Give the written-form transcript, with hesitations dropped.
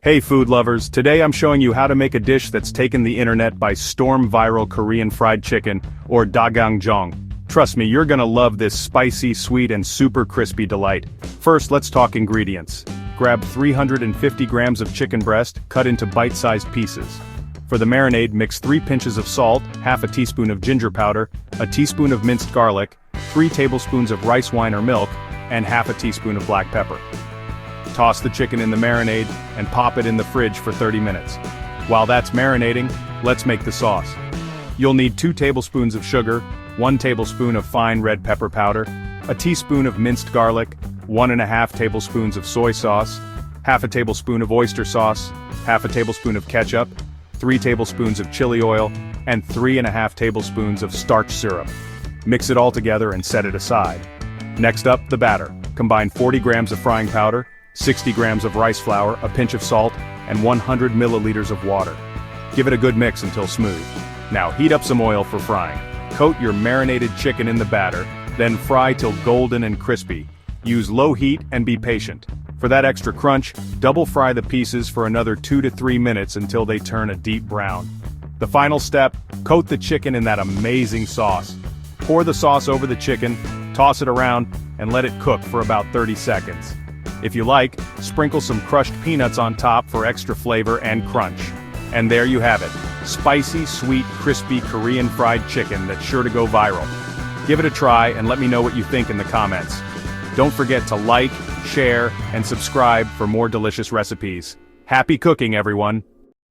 Hey food lovers, today I'm showing you how to make a dish that's taken the internet by storm: viral Korean fried chicken, or dagangjang. Trust me, you're gonna love this spicy, sweet and super crispy delight. First, let's talk ingredients. Grab 350 grams of chicken breast, cut into bite-sized pieces. For the marinade, mix 3 pinches of salt, half a teaspoon of ginger powder, a teaspoon of minced garlic, 3 tablespoons of rice wine or milk, and half a teaspoon of black pepper. Toss the chicken in the marinade, and pop it in the fridge for 30 minutes. While that's marinating, let's make the sauce. You'll need 2 tablespoons of sugar, 1 tablespoon of fine red pepper powder, a teaspoon of minced garlic, 1½ tablespoons of soy sauce, half a tablespoon of oyster sauce, half a tablespoon of ketchup, 3 tablespoons of chili oil, and 3½ tablespoons of starch syrup. Mix it all together and set it aside. Next up, the batter. Combine 40 grams of frying powder, 60 grams of rice flour, a pinch of salt, and 100 milliliters of water. Give it a good mix until smooth. Now heat up some oil for frying. Coat your marinated chicken in the batter, then fry till golden and crispy. Use low heat and be patient. For that extra crunch, double fry the pieces for another 2 to 3 minutes until they turn a deep brown. The final step, coat the chicken in that amazing sauce. Pour the sauce over the chicken, toss it around, and let it cook for about 30 seconds. If you like, sprinkle some crushed peanuts on top for extra flavor and crunch. And there you have it. Spicy, sweet, crispy Korean fried chicken that's sure to go viral. Give it a try and let me know what you think in the comments. Don't forget to like, share, and subscribe for more delicious recipes. Happy cooking, everyone!